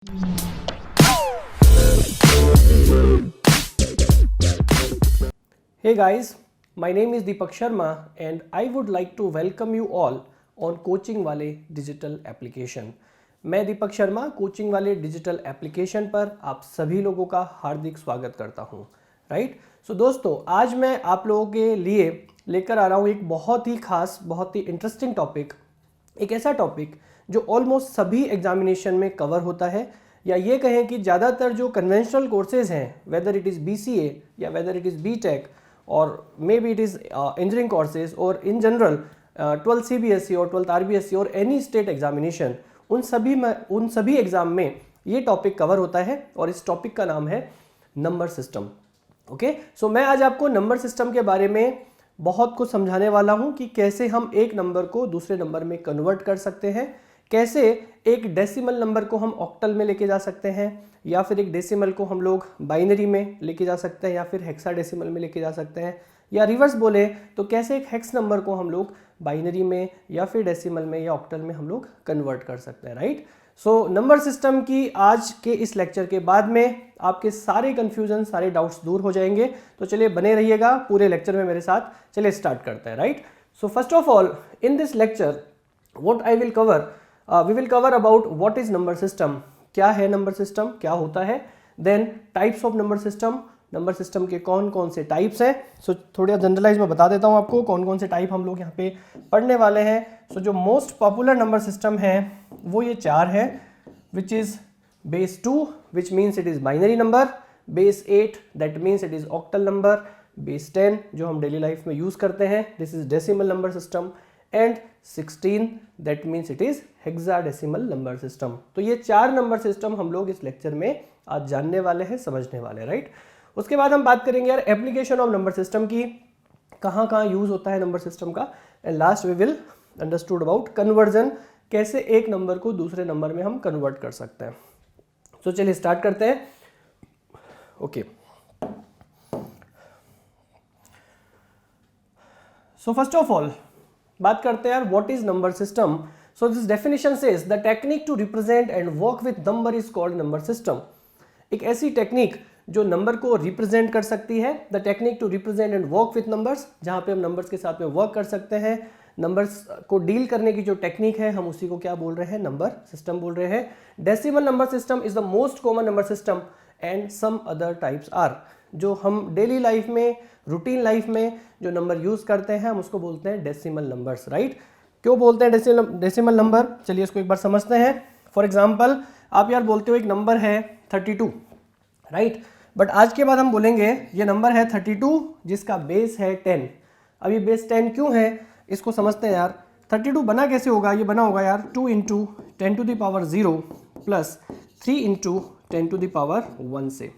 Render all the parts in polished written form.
Hey guys, my name is Deepak Sharma and I would like to welcome you all on coaching वाले digital application. मैं Deepak Sharma coaching वाले digital application पर आप सभी लोगों का हार्दिक स्वागत करता हूं। राइट, सो दोस्तों, आज मैं आप लोगों के लिए लेकर आ रहा हूं एक बहुत ही खास, बहुत ही इंटरेस्टिंग टॉपिक। एक ऐसा टॉपिक जो ऑलमोस्ट सभी एग्जामिनेशन में कवर होता है, या ये कहें कि ज़्यादातर जो कन्वेंशनल कोर्सेज हैं, वेदर इट इज़ BCA या वेदर इट इज़ BTech और may be it is engineering courses और इन जनरल 12th CBSE और 12th RBSE और एनी स्टेट एग्जामिनेशन, उन सभी एग्ज़ाम में ये टॉपिक कवर होता है और इस टॉपिक का नाम है नंबर सिस्टम। ओके, सो मैं आज आपको नंबर सिस्टम के बारे में बहुत कुछ समझाने वाला हूँ कि कैसे हम एक नंबर को दूसरे नंबर में कन्वर्ट कर सकते हैं, कैसे एक डेसिमल नंबर को हम ऑक्टल में लेके जा सकते हैं, या फिर एक डेसिमल को हम लोग बाइनरी में लेके जा सकते हैं, या फिर हेक्साडेसिमल में लेके जा सकते हैं, या रिवर्स बोले तो कैसे एक हेक्स नंबर को हम लोग बाइनरी में या फिर डेसिमल में या ऑक्टल में हम लोग कन्वर्ट कर सकते हैं। राइट, सो नंबर सिस्टम की आज के इस लेक्चर के बाद में आपके सारे कंफ्यूजन, सारे डाउट्स दूर हो जाएंगे। तो चलिए बने रहिएगा पूरे लेक्चर में मेरे साथ। चलिए स्टार्ट करते हैं। Right, so first of all in this lecture what I will cover, we will cover about what is number system, क्या है नंबर सिस्टम, क्या होता है, then types of number system, number system के कौन कौन से टाइप्स हैं। सो थोड़ा जनरलाइज में बता देता हूं आपको कौन कौन से टाइप हम लोग यहाँ पे पढ़ने वाले हैं। सो जो मोस्ट पॉपुलर नंबर सिस्टम है वो ये चार है, which is base 2 which means it is binary number, base 8 that means it is octal number, base 10 जो हम डेली लाइफ में यूज करते हैं this is decimal number system, and 16 that means it is hexadecimal number system. तो ये चार number system हम लोग इस लेक्चर में आज जानने वाले हैं, समझने वाले। राइट, उसके बाद हम बात करेंगे यार एप्लीकेशन ऑफ नंबर सिस्टम की, कहाँ कहाँ यूज होता है नंबर सिस्टम का, and last we will understood about conversion, कैसे एक नंबर को दूसरे नंबर में हम कन्वर्ट कर सकते हैं। तो चलिए स्टार्ट करते हैं। Okay, so first of all बात करते हैं यार what is number system. So this definition says the technique to represent and work with number is called number system. एक ऐसी टेक्निक जो नंबर को रिप्रेजेंट कर सकती है, the technique to represent and work with numbers, जहां पे हम नंबर्स के साथ में वर्क कर सकते हैं। नंबर्स को डील करने की जो टेक्निक है हम उसी को क्या बोल रहे हैं, नंबर सिस्टम बोल रहे हैं। Decimal number system is the most common number system and some other types are, जो हम डेली लाइफ में, रूटीन लाइफ में जो नंबर यूज करते हैं हम उसको बोलते हैं डेसिमल नंबर्स। राइट, क्यों बोलते हैं डेसिमल नंबर, चलिए इसको एक बार समझते हैं। फॉर एग्जाम्पल आप यार बोलते हो एक नंबर है 32, राइट, बट आज के बाद हम बोलेंगे ये नंबर है 32 जिसका बेस है 10। अब ये बेस 10 क्यों है इसको समझते हैं यार। 32 बना कैसे होगा, ये बना होगा यार 2 × 10⁻0 प्लस 3 × 10⁻1 से।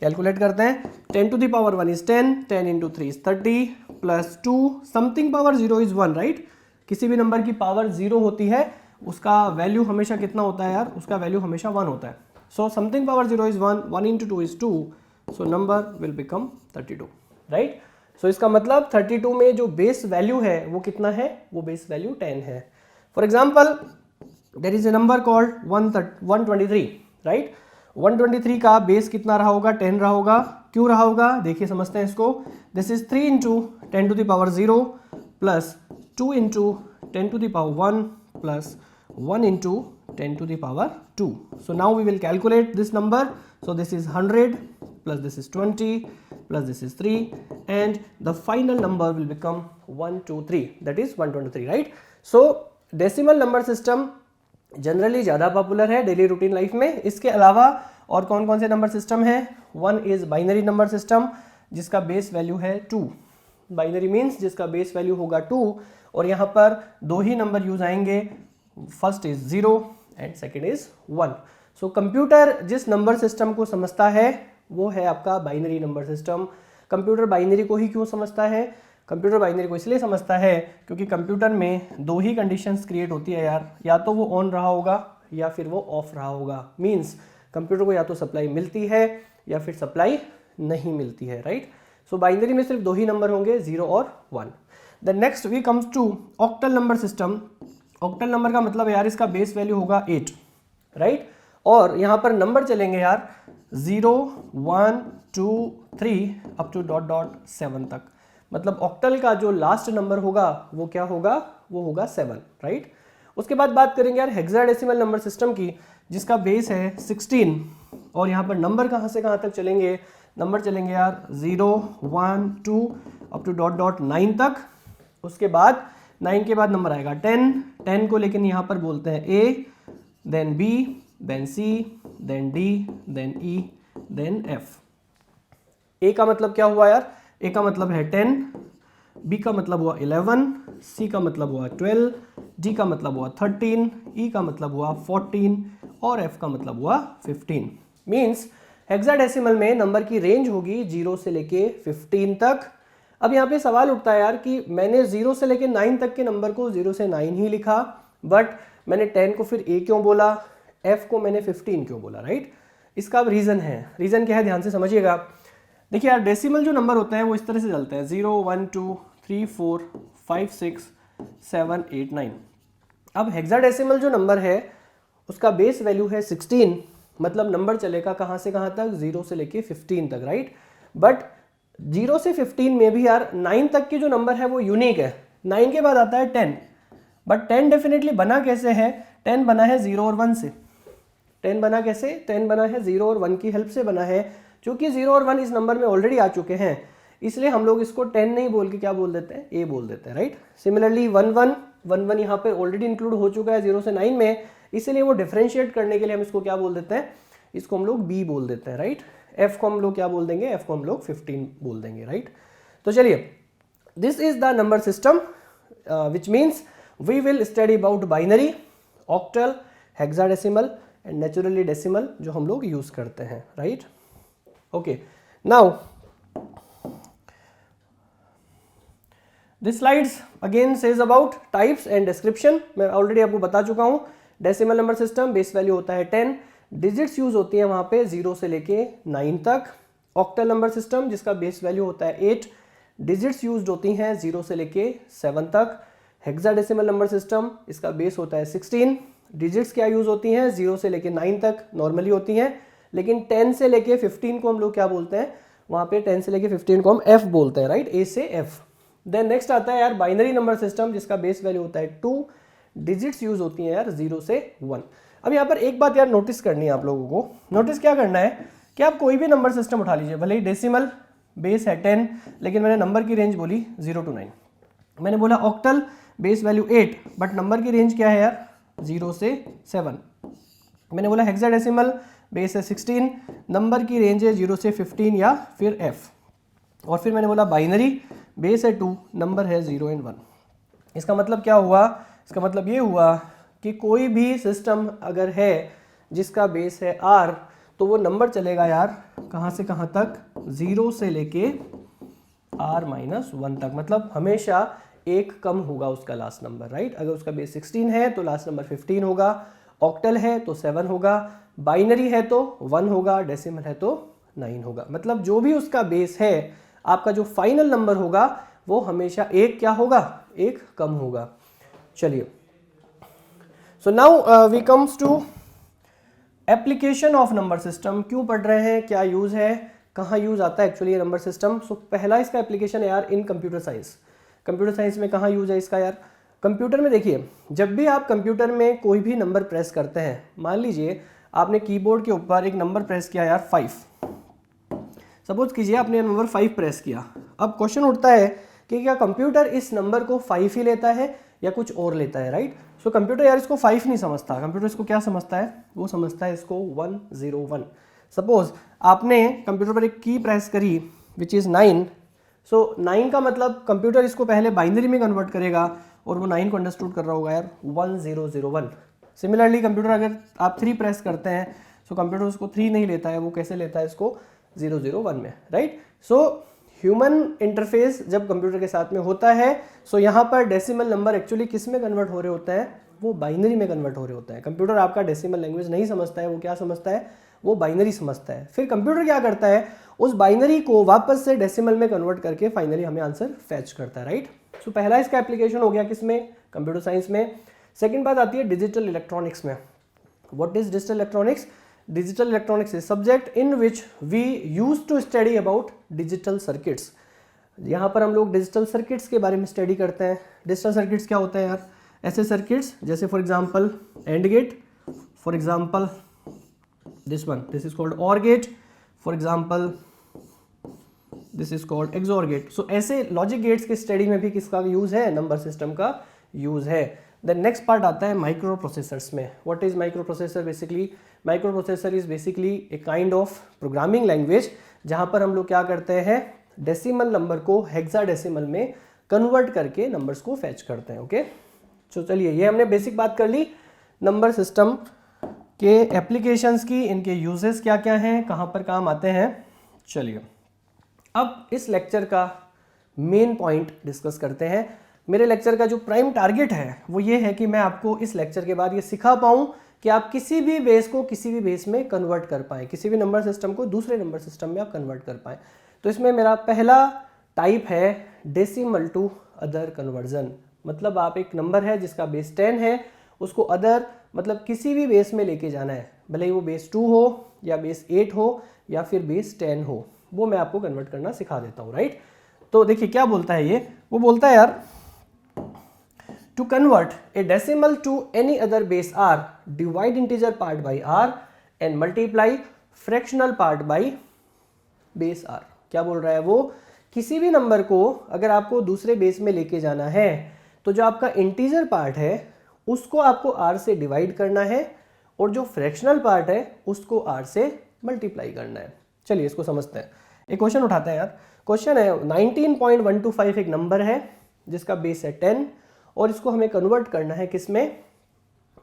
कैलकुलेट करते हैं, 10⁻1 is 10, 10 × 3 is 30 plus 2 something power 0 is 1। Right, किसी भी नंबर की पावर 0 होती है उसका वैल्यू हमेशा कितना होता है यार, उसका वैल्यू हमेशा 1 होता है। So something power 0 is 1, 1 × 2 is 2, so number will become 32। Right, so इसका मतलब 32 में जो बेस वैल्यू है वो कितना है, वो बेस वैल्यू 10 है। For example there is a number called 123। Right, 123 का बेस कितना रहा होगा, 10 रहा होगा। क्यों रहा होगा देखिए, समझते हैं इसको। This is 3 × 10⁻0 plus 2 × 10⁻1 plus 1 × 10⁻2. So now we will calculate this number. So this is 100 plus this is 20 plus this is 3 and the final number will become 123, that is 123. Right, so decimal number system generally ज़्यादा popular है daily routine life में। इसके अलावा और कौन कौन से number system है, one is binary number system जिसका बेस वैल्यू है 2। बाइनरी मीन्स जिसका बेस वैल्यू होगा 2 और यहाँ पर दो ही नंबर यूज आएंगे, first is 0 and second is 1। So computer जिस नंबर सिस्टम को समझता है वो है आपका binary number system. Computer binary को ही क्यों समझता है, कंप्यूटर बाइनरी को इसलिए समझता है क्योंकि कंप्यूटर में दो ही कंडीशंस क्रिएट होती है यार, या तो वो ऑन रहा होगा या फिर वो ऑफ रहा होगा। मींस कंप्यूटर को या तो सप्लाई मिलती है या फिर सप्लाई नहीं मिलती है। राइट, सो बाइनरी में सिर्फ दो ही नंबर होंगे, 0 और 1। The next we comes to octal number system. Octal number का मतलब यार इसका बेस वैल्यू होगा 8। राइट, और यहाँ पर नंबर चलेंगे यार 0 1 2 3 अप टू डॉट डॉट 7 तक। मतलब ऑक्टल का जो लास्ट नंबर होगा वो क्या होगा, वो होगा 7, राइट। उसके बाद बात करेंगे यार हेक्साडेसिमल नंबर सिस्टम की, जिसका बेस है 16 और यहाँ पर नंबर कहाँ से कहाँ तक चलेंगे, नंबर चलेंगे यार 0 1 2 अप टू डॉट डॉट 9 तक। उसके बाद 9 के बाद नंबर आएगा 10, 10 को लेकिन यहाँ पर बोलते हैं A, then B, then C, then D, then E, then F। A का मतलब क्या हुआ यार, A का मतलब है 10, B का मतलब हुआ 11, C का मतलब हुआ 12, D का मतलब हुआ 13, E का मतलब हुआ 14 और F का मतलब हुआ 15। मीन्स हेक्साडेसिमल में नंबर की रेंज होगी 0 से लेके 15 तक। अब यहाँ पे सवाल उठता है यार कि मैंने 0 से लेके 9 तक के नंबर को 0 से 9 ही लिखा, बट मैंने 10 को फिर A क्यों बोला, F को मैंने 15 क्यों बोला, राइट। इसका अब रीज़न है, रीज़न क्या है ध्यान से समझिएगा। देखिए यार डेसिमल जो नंबर होते हैं वो इस तरह से चलते हैं 0 1 2 3 4 5 6 7 8 9। अब हेक्साडेसिमल जो नंबर है उसका बेस वैल्यू है 16, मतलब नंबर चलेगा कहाँ से कहाँ तक, 0 से लेके 15 तक, राइट। बट 0 से 15 में भी यार 9 तक के जो नंबर है वो यूनिक है। 9 के बाद आता है 10, बट 10 डेफिनेटली बना कैसे है, 10 बना है 0 और 1 से। 10 बना कैसे, 10 बना है 0 और 1 की हेल्प से बना है। क्योंकि 0 और 1 इस नंबर में ऑलरेडी आ चुके हैं, इसलिए हम लोग इसको 10 नहीं बोल के क्या बोल देते हैं, A बोल देते हैं, राइट। सिमिलरली 1 1 1 1 यहाँ पे ऑलरेडी इंक्लूड हो चुका है 0 से 9 में, इसीलिए वो डिफरेंशिएट करने के लिए हम इसको क्या बोल देते हैं, इसको हम लोग B बोल देते हैं, राइट। F को हम लोग क्या बोल देंगे, F को हम लोग 15 बोल देंगे, राइट। तो चलिए, this is the number system which means we will study about binary, octal, hexadecimal and naturally decimal जो हम लोग यूज करते हैं, right. Okay, now this slides again says about types and description. मैं ऑलरेडी आपको बता चुका हूं, decimal number system base value होता है 10, डिजिट्स यूज होती है वहां पे 0 से लेके 9 तक। ऑक्टल नंबर सिस्टम जिसका बेस वैल्यू होता है 8, डिजिट्स यूज होती हैं 0 से लेके 7 तक। हेक्साडेसिमल नंबर सिस्टम इसका बेस होता है 16, डिजिट्स क्या यूज होती हैं 0 से लेके 9 तक नॉर्मली होती हैं, लेकिन 10 से लेके 15 को हम लोग क्या बोलते हैं, वहां पे 10 से लेके 15 को हम F बोलते हैं, राइट, A से F। देन नेक्स्ट आता है यार बाइनरी नंबर सिस्टम जिसका बेस वैल्यू होता है 2, डिजिट्स यूज होती हैं यार 0 से 1। अब यहाँ पर एक बात यार नोटिस करनी है आप लोगों को, नोटिस क्या करना है कि आप कोई भी नंबर सिस्टम उठा लीजिए, भले ही डेसिमल बेस है 10 लेकिन मैंने नंबर की रेंज बोली 0 to 9। मैंने बोला octal base value 8 but number की रेंज क्या है यार 0 से 7। मैंने बोला हेक्साडेसिमल बेस है 16, नंबर की रेंज है 0 से 15 या फिर F। और फिर मैंने बोला बाइनरी बेस है 2, नंबर है 0 and 1। इसका मतलब क्या हुआ, इसका मतलब ये हुआ कि कोई भी सिस्टम अगर है जिसका बेस है R तो वो नंबर चलेगा यार कहाँ से कहाँ तक, 0 से लेके R-1 तक, मतलब हमेशा एक कम होगा उसका लास्ट नंबर, राइट। अगर उसका बेस 16 है तो लास्ट नंबर 15 होगा, ऑक्टल है तो 7 होगा, बाइनरी है तो 1 होगा, डेसिमल है तो 9 होगा। मतलब जो भी उसका बेस है आपका जो फाइनल नंबर होगा वो हमेशा एक क्या होगा, एक कम होगा। चलिए, so now we comes to application of number system. क्यों पढ़ रहे हैं, क्या यूज है, कहाँ यूज आता है एक्चुअली ये नंबर सिस्टम। सो पहला इसका एप्लीकेशन है यार इन कंप्यूटर साइंस। कंप्यूटर साइंस में कहाँ यूज है इसका यार, कंप्यूटर में देखिए, जब भी आप कंप्यूटर में कोई भी नंबर प्रेस करते हैं, मान लीजिए आपने कीबोर्ड के ऊपर एक नंबर प्रेस किया यार 5, सपोज कीजिए आपने नंबर 5 प्रेस किया। अब क्वेश्चन उठता है कि क्या कंप्यूटर इस नंबर को 5 ही लेता है या कुछ और लेता है, राइट। सो कंप्यूटर यार इसको 5 नहीं समझता, कंप्यूटर इसको क्या समझता है, वो समझता है इसको 101। सपोज आपने कंप्यूटर पर एक की प्रेस करी विच इज़ 9, सो 9 का मतलब कंप्यूटर इसको पहले बाइनरी में कन्वर्ट करेगा और वो 9 को अंडरस्टूड कर रहा होगा यार 1001। सिमिलरली कंप्यूटर अगर आप 3 प्रेस करते हैं सो कंप्यूटर उसको 3 नहीं लेता है, वो कैसे लेता है इसको 001 में, राइट। सो ह्यूमन इंटरफेस जब कंप्यूटर के साथ में होता है, सो यहाँ पर डेसिमल नंबर एक्चुअली किस में कन्वर्ट हो रहे होते हैं, वो बाइनरी में कन्वर्ट हो रहे होते हैं। कंप्यूटर आपका डेसिमल लैंग्वेज नहीं समझता है, वो क्या समझता है, वो बाइनरी समझता है। फिर कंप्यूटर क्या करता है, उस बाइनरी को वापस से डेसिमल में कन्वर्ट करके फाइनली हमें आंसर फैच करता है, राइट। सो पहला इसका एप्लीकेशन हो गया किसमें, कंप्यूटर साइंस में। सेकेंड बात आती है डिजिटल इलेक्ट्रॉनिक्स में। What is digital electronics? Digital electronics is subject in which we use to study about digital circuits. यहाँ पर हम लोग डिजिटल सर्किट्स के बारे में स्टडी करते हैं। डिजिटल सर्किट्स क्या होते हैं यार? ऐसे सर्किट्स जैसे for example AND gate, for example this one, this is called OR gate, for example this is called XOR gate. So ऐसे लॉजिक गेट्स के स्टडी में भी किसका यूज है? नंबर सिस्टम का यूज है। देन नेक्स्ट पार्ट आता है माइक्रो प्रोसेसर्स में। What is micro processor? Basically micro processor is basically a kind of programming language जहां पर हम लोग क्या करते हैं, डेसिमल नंबर को हेक्साडेसिमल में कन्वर्ट करके नंबर्स को फैच करते हैं। ओके, तो चलिए ये हमने बेसिक बात कर ली नंबर सिस्टम के एप्लीकेशंस की, इनके यूजेस क्या क्या हैं, कहाँ पर काम आते हैं। चलिए अब इस लेक्चर का मेन पॉइंट डिस्कस करते हैं। मेरे लेक्चर का जो प्राइम टारगेट है वो ये है कि मैं आपको इस लेक्चर के बाद ये सिखा पाऊँ कि आप किसी भी बेस को किसी भी बेस में कन्वर्ट कर पाएँ, किसी भी नंबर सिस्टम को दूसरे नंबर सिस्टम में आप कन्वर्ट कर पाएँ। तो इसमें मेरा पहला टाइप है डेसिमल टू अदर कन्वर्जन। मतलब आप एक नंबर है जिसका बेस 10 है, उसको अदर मतलब किसी भी बेस में लेके जाना है, भले ही वो बेस 2 हो या बेस 8 हो या फिर बेस 10 हो, वो मैं आपको कन्वर्ट करना सिखा देता हूँ, राइट। तो देखिए क्या बोलता है ये, वो बोलता है यार to convert a decimal to any other base r, divide integer part by r and multiply fractional part by base r. क्या बोल रहा है वो, किसी भी नंबर को अगर आपको दूसरे बेस में लेके जाना है तो जो आपका इंटीजर पार्ट है उसको आपको r से डिवाइड करना है और जो फ्रैक्शनल पार्ट है उसको r से मल्टीप्लाई करना है। चलिए इसको समझते हैं। एक क्वेश्चन उठाते हैं यार। क्वेश्चन है 19.125 एक नंबर है जिसका बेस है 10 और इसको हमें कन्वर्ट करना है किसमें,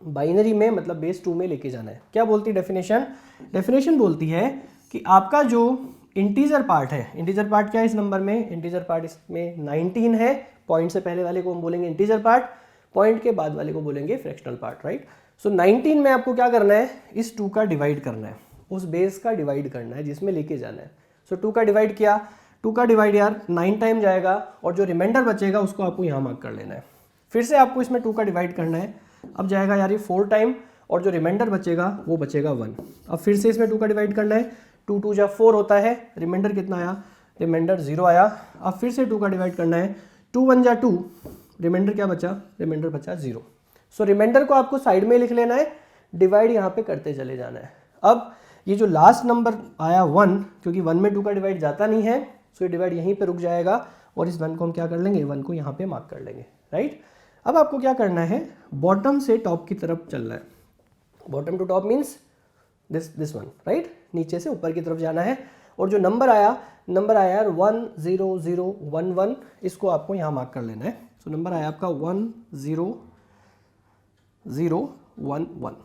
बाइनरी में, मतलब बेस 2 में लेके जाना है। क्या बोलती है डेफिनेशन? डेफिनेशन बोलती है कि आपका जो इंटीजर पार्ट है, इंटीजर पार्ट क्या है इस नंबर में, इंटीजर पार्ट इसमें 19 है। पॉइंट से पहले वाले को हम बोलेंगे इंटीजर पार्ट, पॉइंट के बाद वाले को बोलेंगे फ्रैक्शनल पार्ट, राइट। सो 19 में आपको क्या करना है, इस 2 का डिवाइड करना है, उस बेस का डिवाइड करना है जिसमें लेके जाना है। सो 2 का डिवाइड किया, 2 का डिवाइड यार 9 टाइम जाएगा और जो रिमाइंडर बचेगा उसको आपको यहाँ मार्क कर लेना है। फिर से आपको इसमें 2 का डिवाइड करना है, अब जाएगा यार ये 4 टाइम और जो रिमाइंडर बचेगा वो बचेगा 1। अब फिर से इसमें 2 का डिवाइड करना है, 2 2 जा 4 होता है, रिमाइंडर कितना आया, रिमाइंडर 0 आया। अब फिर से 2 का डिवाइड करना है, 2 1 जा 2, रिमाइंडर क्या बचा, रिमाइंडर बचा 0। सो रिमाइंडर को आपको साइड में लिख लेना है, डिवाइड यहाँ पे करते चले जाना है। अब ये जो लास्ट नंबर आया 1, क्योंकि 1 में 2 का डिवाइड जाता नहीं है, सो ये डिवाइड यहीं पे रुक जाएगा और इस 1 को हम क्या कर लेंगे, 1 को यहाँ पे मार्क कर लेंगे, राइट। अब आपको क्या करना है, बॉटम से टॉप की तरफ चलना है। Bottom to top means this one, right. नीचे से ऊपर की तरफ जाना है और जो नंबर आया यार 1 0 0 1 1, इसको आपको यहाँ मार्क कर लेना है। सो नंबर आया आपका 1 0 0 1 1,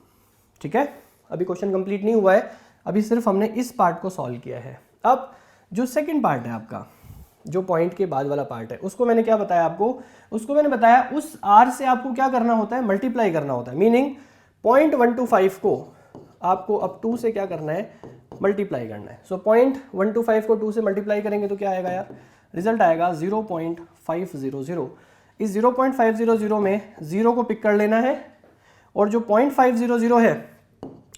ठीक है। अभी क्वेश्चन कंप्लीट नहीं हुआ है, अभी सिर्फ हमने इस पार्ट को सॉल्व किया है। अब जो सेकंड पार्ट है आपका, जो पॉइंट के बाद वाला पार्ट है, उसको मैंने क्या बताया आपको, उसको मैंने बताया उस r से आपको क्या करना होता है, मल्टीप्लाई करना होता है। मीनिंग 0.125 को आपको अब 2 से क्या करना है, मल्टीप्लाई करना है। सो 0.125 को 2 से मल्टीप्लाई करेंगे तो क्या आएगा यार, रिजल्ट आएगा 0.500। इस 0.500 में 0 को पिक कर लेना है और जो 0.500 है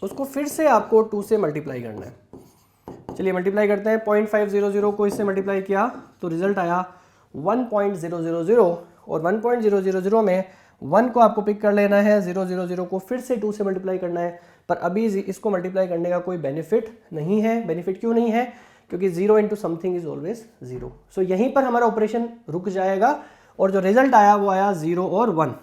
उसको फिर से आपको 2 से मल्टीप्लाई करना है। चलिए मल्टीप्लाई करते हैं, 0.500 को इससे मल्टीप्लाई किया तो रिजल्ट आया 1.000 और 1.000 में 1 को आपको पिक कर लेना है, 000 को फिर से 2 से मल्टीप्लाई करना है। पर अभी इसको मल्टीप्लाई करने का कोई बेनिफिट नहीं है। बेनिफिट क्यों नहीं है, क्योंकि 0 इंटू समथिंग इज ऑलवेज 0। सो यहीं पर हमारा ऑपरेशन रुक जाएगा और जो रिजल्ट आया वो आया 0 और 1।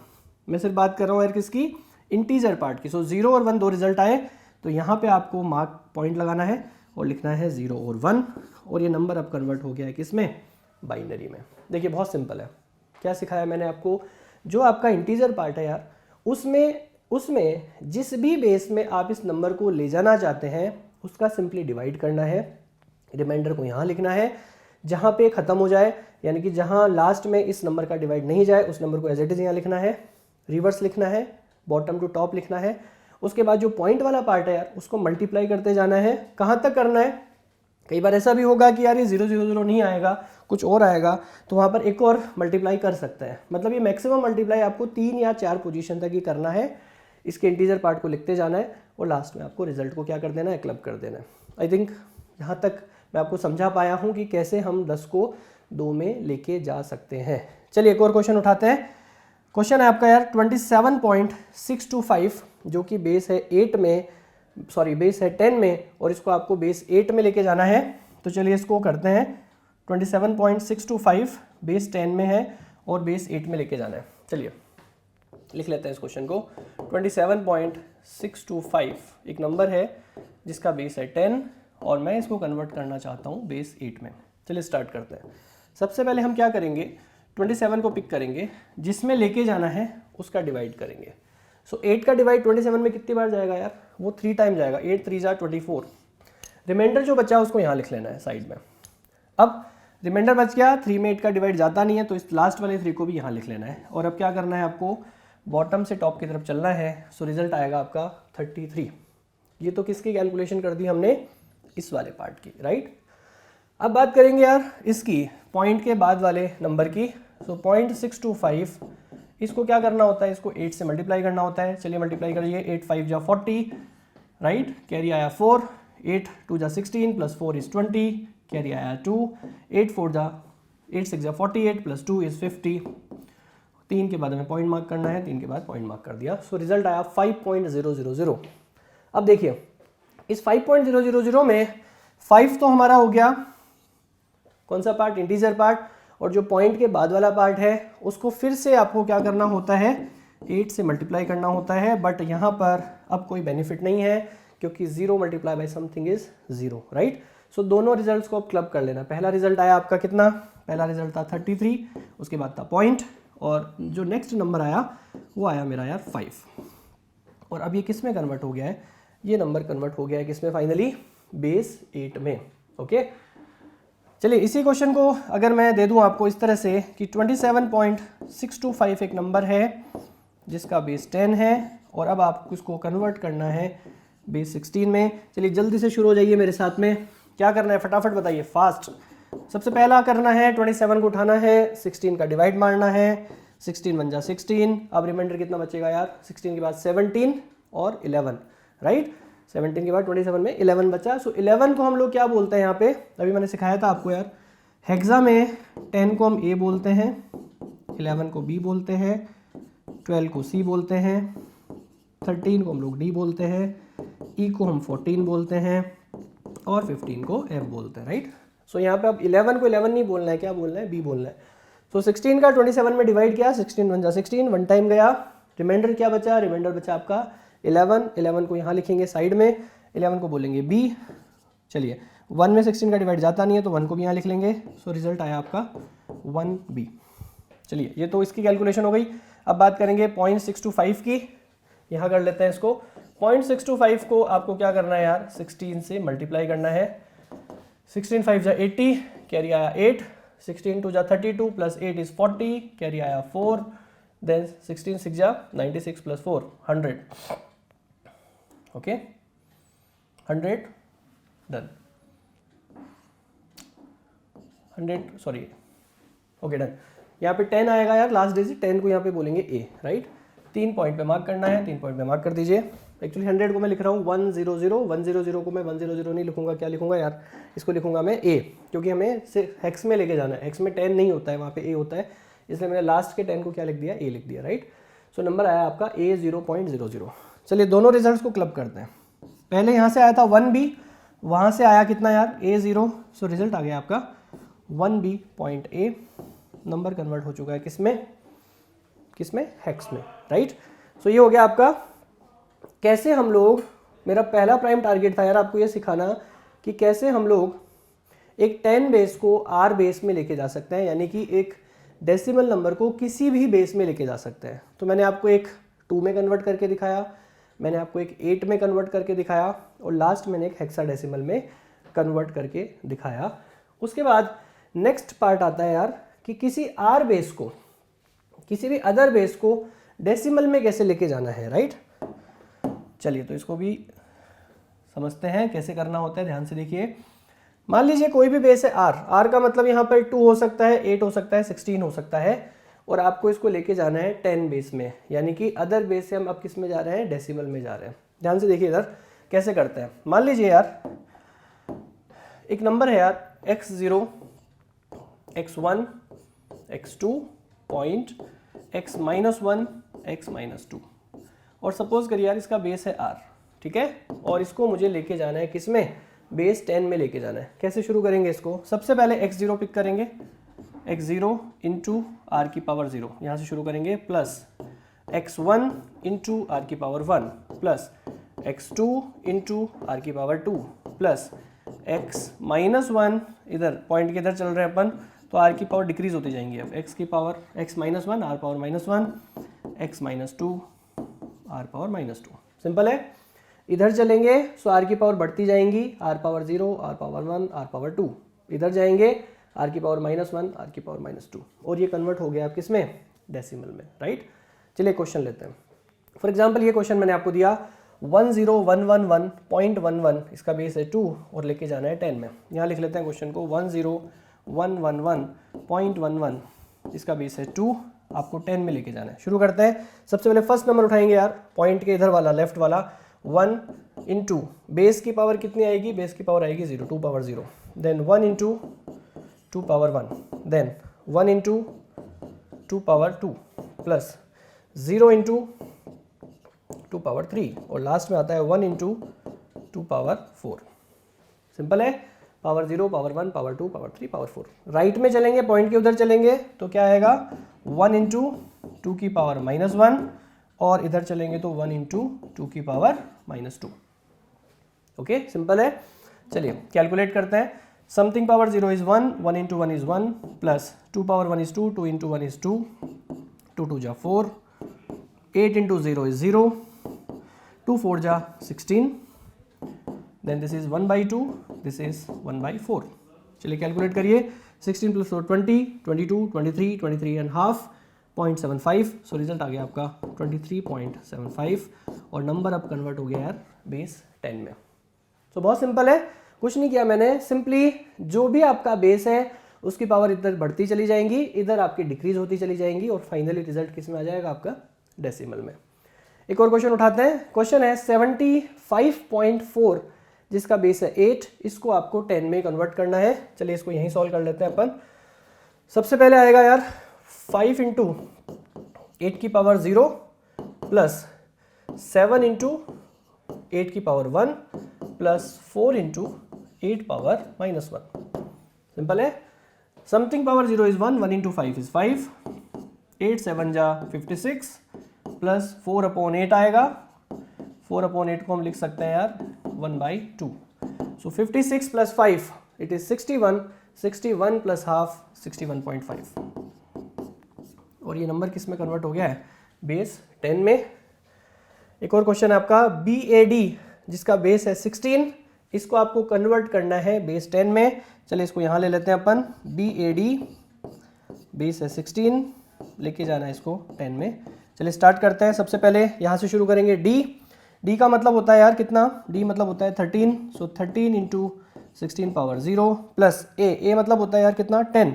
मैं सिर्फ बात कर रहा हूँ यार किसकी, इंटीजर पार्ट की। सो 0 और 1 दो रिजल्ट आए, तो यहाँ पे आपको मार्क पॉइंट लगाना है और लिखना है 0 और 1, और ये नंबर अब कन्वर्ट हो गया है किसमें, बाइनरी में। देखिए बहुत सिंपल है। क्या सिखाया मैंने आपको, जो आपका इंटीजर पार्ट है यार, उसमें जिस भी बेस में आप इस नंबर को ले जाना चाहते हैं उसका सिंपली डिवाइड करना है, रिमाइंडर को यहाँ लिखना है, जहाँ पे ख़त्म हो जाए, यानी कि जहाँ लास्ट में इस नंबर का डिवाइड नहीं जाए उस नंबर को एज इट इज़ यहाँ लिखना है, रिवर्स लिखना है, बॉटम टू टॉप लिखना है। उसके बाद जो पॉइंट वाला पार्ट है यार उसको मल्टीप्लाई करते जाना है। कहाँ तक करना है, कई बार ऐसा भी होगा कि यार ये 000 नहीं आएगा, कुछ और आएगा, तो वहाँ पर एक और मल्टीप्लाई कर सकते हैं। मतलब ये मैक्सिमम मल्टीप्लाई आपको 3 या 4 पोजीशन तक ही करना है। इसके इंटीजर पार्ट को लिखते जाना है और लास्ट में आपको रिजल्ट को क्या कर देना है, क्लब कर देना है। आई थिंक यहाँ तक मैं आपको समझा पाया हूँ कि कैसे हम 10 को 2 में लेके जा सकते हैं। चलिए एक और क्वेश्चन उठाते हैं। क्वेश्चन है आपका यार 27.625 जो कि बेस है 8 में, सॉरी बेस है 10 में, और इसको आपको बेस 8 में लेके जाना है। तो चलिए इसको करते हैं। 27.625 बेस 10 में है और बेस 8 में लेके जाना है। चलिए लिख लेते हैं इस क्वेश्चन को। 27.625 एक नंबर है जिसका बेस है 10 और मैं इसको कन्वर्ट करना चाहता हूँ बेस 8 में। चलिए स्टार्ट करते हैं। सबसे पहले हम क्या करेंगे, 27 को पिक करेंगे, जिसमें लेके जाना है उसका डिवाइड करेंगे। सो 8 का डिवाइड 27 में कितनी बार जाएगा यार, वो 3 टाइम जाएगा। 8 3 जा 24। रिमाइंडर जो बचा उसको यहाँ लिख लेना है साइड में। अब रिमाइंडर बच गया, 3 में 8 का डिवाइड जाता नहीं है तो इस लास्ट वाले 3 को भी यहाँ लिख लेना है। और अब क्या करना है, आपको बॉटम से टॉप की तरफ चलना है। सो रिजल्ट आएगा आपका 33। ये तो किसकी कैलकुलेशन कर दी हमने, इस वाले पार्ट की, राइट। अब बात करेंगे यार इसकी पॉइंट के बाद वाले नंबर की। सो 0.625 इसको क्या करना होता है, इसको 8 से मल्टीप्लाई करना होता है। चलिए मल्टीप्लाई करिए। 8 5 जा 40, राइट, कैरी आया 4, 8 2 जा 16 प्लस 4 इज 20, कैरी आया 2, 8 6 जा 48 प्लस 2 इज 50। 3 के बाद हमें पॉइंट मार्क करना है, 3 के बाद पॉइंट मार्क कर दिया। सो रिजल्ट आया 5.000। अब देखिए इस 5.000 में 5 तो हमारा हो गया कौन सा पार्ट, इंटीजर पार्ट, और जो पॉइंट के बाद वाला पार्ट है उसको फिर से आपको क्या करना होता है, 8 से मल्टीप्लाई करना होता है। बट यहाँ पर अब कोई बेनिफिट नहीं है क्योंकि 0 multiply by something is 0, right. So दोनों रिजल्ट्स को अब क्लब कर लेना। पहला रिजल्ट आया आपका कितना, पहला रिजल्ट था 33, उसके बाद था पॉइंट, और जो नेक्स्ट नंबर आया वो आया मेरा यार 5। और अब ये किस में कन्वर्ट हो गया है, ये नंबर कन्वर्ट हो गया है किस में, फाइनली बेस 8 में। ओके चलिए इसी क्वेश्चन को अगर मैं दे दूं आपको इस तरह से कि 27.625 एक नंबर है जिसका बेस 10 है और अब आपको इसको कन्वर्ट करना है बेस 16 में। चलिए जल्दी से शुरू हो जाइए मेरे साथ में। क्या करना है फटाफट बताइए, फास्ट। सबसे पहला करना है 27 को उठाना है, 16 का डिवाइड मारना है, 16 1 जा 16। अब रिमाइंडर कितना बचेगा यार, 16 के बाद 17 और 11, राइट। 17 के बाद 27 में 11 बचा। सो 11 को हम लोग क्या बोलते हैं यहाँ पे, अभी मैंने सिखाया था आपको यार, हेक्सा में 10 को हम ए बोलते हैं, 11 को बी बोलते हैं, 12 को सी बोलते हैं, 13 को हम लोग डी बोलते हैं, ई को हम 14 बोलते हैं और 15 को एफ बोलते हैं, राइट। सो यहाँ पे अब 11 को 11 नहीं बोलना है, क्या बोलना है, बी बोलना है। सो 16 का 27 में डिवाइड किया, 16 1 जा 16, 1 टाइम गया। रिमाइंडर क्या बचा, रिमाइंडर बचा आपका 11 को यहाँ लिखेंगे साइड में, 11 को बोलेंगे बी। चलिए 1 में 16 का डिवाइड जाता नहीं है तो 1 को भी यहाँ लिख लेंगे। सो रिजल्ट आया आपका 1B। चलिए ये तो इसकी कैलकुलेशन हो गई। अब बात करेंगे 0.625 की, यहाँ कर लेते हैं इसको। 0.625 को आपको क्या करना है यार, 16 से मल्टीप्लाई करना है। 16 5 जा 80, कैरी आया 8, 16 2 जा 32 प्लस 8 इज 40, कैरी आया 4, देन 16 6 जा 96 plus 4 100। Okay 100 done, 100 sorry, okay done. यहाँ पे 10 आएगा यार लास्ट डिजिट, 10 को यहाँ पे बोलेंगे ए, राइट। 3 पॉइंट पे मार्क करना है, 3 पॉइंट पे मार्क कर दीजिए। एक्चुअली 100 को मैं लिख रहा हूँ 100, 100 को मैं 100 नहीं लिखूंगा, क्या लिखूंगा यार, इसको लिखूंगा मैं ए, क्योंकि हमें सिर्फ हेक्स में लेके जाना है। हेक्स में 10 नहीं होता है, वहाँ पे ए होता है, इसलिए मैंने लास्ट के 10 को क्या लिख दिया, ए लिख दिया, राइट। सो नंबर आया आपका ए 0.00। चलिए दोनों रिजल्ट्स को क्लब करते हैं। पहले यहाँ से आया था 1B, वहाँ से आया कितना यार A0। सो रिजल्ट आ गया आपका 1B.A। नंबर कन्वर्ट हो चुका है किसमें, हेक्स में, राइट। सो ये हो गया आपका कैसे हम लोग, मेरा पहला प्राइम टारगेट था यार आपको ये सिखाना कि कैसे हम लोग एक 10 बेस को R बेस में लेके जा सकते हैं, यानी कि एक डेसिमल नंबर को किसी भी बेस में लेके जा सकते हैं। तो मैंने आपको एक 2 में कन्वर्ट करके दिखाया, मैंने आपको एक 8 में कन्वर्ट करके दिखाया और लास्ट मैंने एक हेक्साडेसिमल में कन्वर्ट करके दिखाया। उसके बाद नेक्स्ट पार्ट आता है यार कि किसी R बेस को, किसी भी अदर बेस को डेसिमल में कैसे लेके जाना है, राइट। चलिए तो इसको भी समझते हैं कैसे करना होता है, ध्यान से देखिए। मान लीजिए कोई भी बेस है R का मतलब यहाँ पर 2 हो सकता है, 8 हो सकता है, 16 हो सकता है, और आपको इसको लेके जाना है 10 बेस में, यानी कि अदर बेस से हम अब किस में जा रहे हैं, डेसिमल में जा रहे हैं। ध्यान से देखिए इधर कैसे करते हैं। मान लीजिए यार एक नंबर है यार x0, x1, x2 point, x-1, x-2 और सपोज करिए यार इसका बेस है r, ठीक है, और इसको मुझे लेके जाना है किसमें, बेस 10 में लेके जाना है। कैसे शुरू करेंगे इसको, सबसे पहले x0 पिक करेंगे, x0 इंटू आर की पावर 0 यहाँ से शुरू करेंगे, प्लस x1 इंटू आर की power 1 plus x2 into r की पावर 2 प्लस x-1, इधर पॉइंट के इधर चल रहे हैं अपन तो आर की पावर डिक्रीज होती जाएंगी, अब x की power x-1 r power -1 x-2 r power -2। Simple है। इधर चलेंगे सो आर की पावर बढ़ती जाएंगी, r power 0 r power 1 r power 2, इधर जाएंगे आर की पावर -1 आर की पावर -2 और ये कन्वर्ट हो गया आप किस में, डेसिमल में, राइट। चलिए क्वेश्चन लेते हैं। फॉर एग्जाम्पल ये क्वेश्चन मैंने आपको दिया 10111.11, इसका बेस है 2 और लेके जाना है 10 में। यहाँ लिख लेते हैं क्वेश्चन को 10111.11, इसका बेस है 2, आपको 10 में लेके जाना है। शुरू करते हैं। सबसे पहले फर्स्ट नंबर उठाएंगे यार, पॉइंट के इधर वाला लेफ्ट वाला, 1 इंटू बेस की पावर कितनी आएगी, बेस की पावर आएगी 0, 2 power 0, then 1 into 2 power 1, then 1 into 2 power 2 plus 0 into 2 power 3 और लास्ट में आता है 1 इंटू 2 पावर 4। सिंपल है, power 0 power 1 power 2 power 3 power 4। Right में चलेंगे, पॉइंट के उधर चलेंगे तो क्या आएगा 1 इंटू 2 की पावर -1 और इधर चलेंगे तो 1 इंटू 2 की पावर -2। ओके, सिंपल है। चलिए कैलकुलेट करते हैं। Something power 0 is 1, 1 into 1 is 1 plus 2 power 1 is 2, 2 into 1 is 2, 2 2 जा 4, 8 इंटू 0 इज 0, 2 4 जा 16, then this is 1/2, this is 1/4। चलिए कैलकुलेट करिए, 16 plus 4 20, 22, 23, 23 and half, 0.75। So result आ गया आपका 23.75 और नंबर अब कन्वर्ट हो गया यार बेस 10 में। सो बहुत सिंपल है, कुछ नहीं किया मैंने, सिंपली जो भी आपका बेस है उसकी पावर इधर बढ़ती चली जाएंगी, इधर आपकी डिक्रीज होती चली जाएंगी और फाइनली रिजल्ट किस में आ जाएगा आपका, डेसिमल में। एक और क्वेश्चन उठाते हैं। क्वेश्चन है 75.4 जिसका बेस है 8, इसको आपको 10 में कन्वर्ट करना है। चलिए इसको यहीं सॉल्व कर लेते हैं अपन। सबसे पहले आएगा यार 5 इंटू 8 की पावर 0 प्लस 7 इंटू 8 की power 1 plus 4 into 8 power -1। Simple है। Something power 0 is 1, 1 into 5 is 5, 8 7 जा 56 प्लस 4/8 आएगा, 4/8 को हम लिख सकते हैं यार 1/2। सो 56 plus 5 it is 61, 61 plus half 61.5 और ये नंबर किस में कन्वर्ट हो गया है, बेस 10 में। एक और क्वेश्चन है आपका BAD जिसका बेस है 16, इसको आपको कन्वर्ट करना है बेस 10 में। चलिए इसको यहाँ ले लेते हैं अपन, BAD बेस है 16, लेके जाना है इसको 10 में। चलिए स्टार्ट करते हैं। सबसे पहले यहाँ से शुरू करेंगे D का मतलब होता है यार कितना, D मतलब होता है 13, सो 13 इंटू 16 पावर 0 प्लस A मतलब होता है यार कितना 10,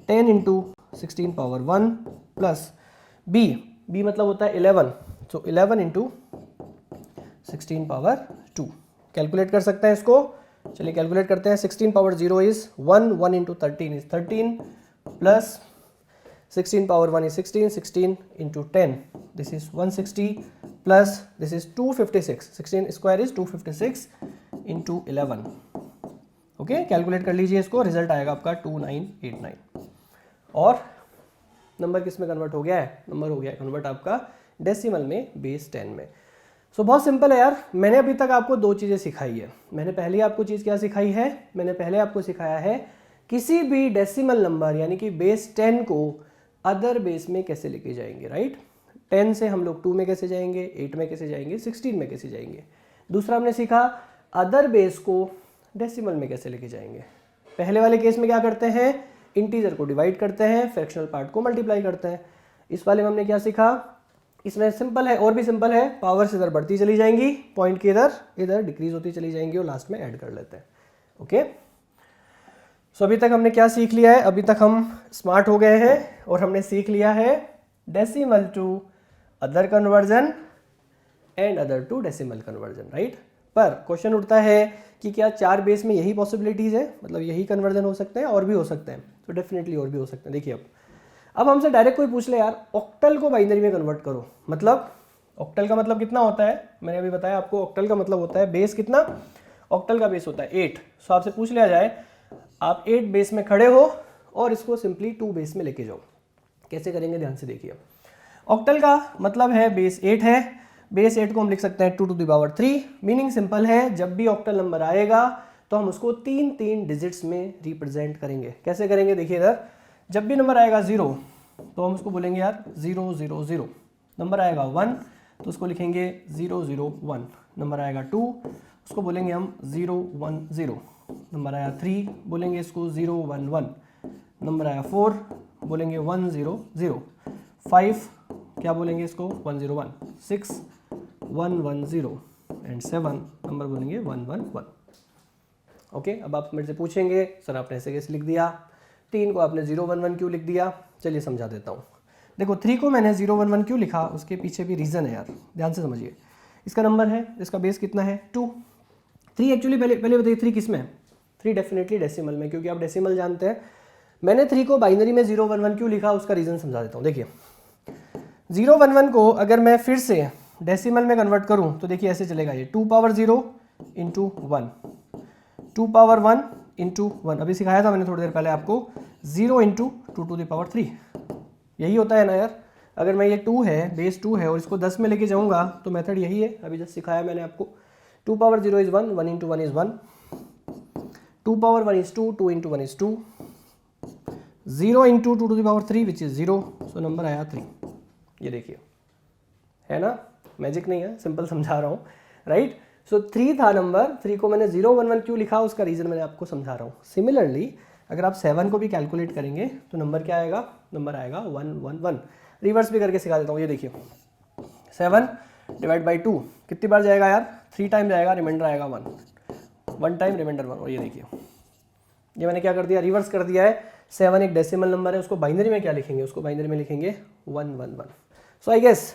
10 इंटू 16 पावर 1 प्लस B मतलब होता है 11, सो 11 इंटू 16 पावर 2। कैलकुलेट कर सकते हैं इसको। चलिए कैलकुलेट करते हैं। 16 power 0 is 1, 1 into 13 is 13 plus 16 power 1 is 16, 16 into 10, this is 160 plus this is 256, 16 square is 256 into 11। Okay, calculate कर लीजिए इसको, रिजल्ट आएगा आपका 2989 और नंबर किस में कन्वर्ट हो गया है, नंबर हो गया कन्वर्ट आपका डेसिमल में बेस 10 में। सो बहुत सिंपल है यार। मैंने अभी तक आपको दो चीज़ें सिखाई है। मैंने पहले आपको चीज़ क्या सिखाई है, मैंने पहले आपको सिखाया है किसी भी डेसिमल नंबर यानी कि बेस 10 को अदर बेस में कैसे लेके जाएंगे, राइट। 10 से हम लोग 2 में कैसे जाएंगे, 8 में कैसे जाएंगे, 16 में कैसे जाएंगे। दूसरा हमने सीखा अदर बेस को डेसिमल में कैसे लेके जाएंगे। पहले वाले केस में क्या करते हैं, इंटीजर को डिवाइड करते हैं, फ्रैक्शनल पार्ट को मल्टीप्लाई करते हैं। इस वाले में हमने क्या सीखा, इसमें सिंपल है और भी सिंपल है, पावर्स इधर बढ़ती चली जाएंगी, पॉइंट की इधर डिक्रीज होती चली जाएंगी और लास्ट में ऐड कर लेते हैं। ओके, सो अभी तक हमने क्या सीख लिया है, अभी तक हम स्मार्ट हो गए हैं और हमने सीख लिया है decimal to other conversion and other to decimal conversion, right. पर क्वेश्चन उठता है कि क्या 4 बेस में यही पॉसिबिलिटीज़ है, मतलब यही कन्वर्जन हो सकते हैं, और भी हो सकते हैं? तो डेफिनेटली और भी हो सकते हैं। देखिए अब हमसे डायरेक्ट कोई पूछ ले यार ऑक्टल को बाइनरी में कन्वर्ट करो, मतलब ऑक्टल का मतलब कितना होता है, मैंने अभी बताया आपको, ऑक्टल का मतलब होता है बेस कितना, ऑक्टल का बेस होता है 8। सो आपसे पूछ लिया जाए आप 8 बेस में खड़े हो और इसको सिंपली 2 बेस में लेके जाओ, कैसे करेंगे ध्यान से देखिए। ऑक्टल का मतलब है बेस 8 है, बेस 8 को हम लिख सकते हैं 2 to the power 3। Meaning simple है, जब भी ऑक्टल नंबर आएगा तो हम उसको 3 डिजिट्स में रिप्रेजेंट करेंगे। कैसे करेंगे देखिए इधर, जब भी नंबर आएगा 0 तो हम उसको बोलेंगे यार 0 0 0। नंबर आएगा 1 तो उसको लिखेंगे 0 0 1। नंबर आएगा 2 उसको बोलेंगे हम 0 1 0। नंबर आया 3 बोलेंगे इसको 0 1 1। नंबर आया 4 बोलेंगे 1 0 0। 5 क्या बोलेंगे इसको 1 0 1। 6 1 1 0 एंड 7 नंबर बोलेंगे 1 1 1। ओके, अब आप मेरे से पूछेंगे सर आपने ऐसे कैसे लिख दिया, 3 को आपने 0 1 1 क्यों लिख दिया? चलिए समझा देता हूँ। देखो 3 को मैंने 0 1 1 क्यों लिखा, उसके पीछे भी रीज़न है यार, ध्यान से समझिए। इसका नंबर है, इसका बेस कितना है 2। 3 एक्चुअली पहले बताइए 3 किस में है? 3 डेफिनेटली डेसिमल में, क्योंकि आप डेसिमल जानते हैं। मैंने 3 को बाइनरी में 0 1 1 क्यों लिखा, उसका रीज़न समझा देता हूँ। देखिए 0 1 1 को अगर मैं फिर से डेसिमल में कन्वर्ट करूँ तो देखिए ऐसे चलेगा, ये 2 पावर 0 इंटू 1, 2 पावर 1 इंटू 1। अभी सिखाया था मैंने थोड़ी देर पहले आपको, 0 इंटू 2 to the power 3। यही होता है ना यार, अगर मैं ये 2 है, बेस 2 है और इसको 10 में लेके जाऊंगा तो मेथड यही है, अभी जस्ट सिखाया मैंने आपको। 2 power 0 is 1, 1 into 1 is 1, 2 power 1 is 2, 2 into 1 is 2, 0 into 2 to the power 3 which is 0। So number आया 3। ये देखिए है ना, मैजिक नहीं है, सिंपल समझा रहा हूँ, राइट। सो 3 था नंबर, 3 को मैंने 0 1 1 क्यों लिखा, उसका रीज़न मैंने आपको समझा रहा हूँ। सिमिलरली अगर आप 7 को भी कैलकुलेट करेंगे तो नंबर क्या आएगा, नंबर आएगा 1 1 1। रिवर्स भी करके सिखा देता हूँ, ये देखिए 7 डिवाइड बाई 2 कितनी बार जाएगा यार, 3 टाइम जाएगा, रिमाइंडर आएगा 1 टाइम, रिमाइंडर 1। और ये देखिए ये मैंने क्या कर दिया, रिवर्स कर दिया है। 7 एक डेसिमल नंबर है, उसको बाइनरी में क्या लिखेंगे, उसको बाइनरी में लिखेंगे 1 1 1। सो आई गेस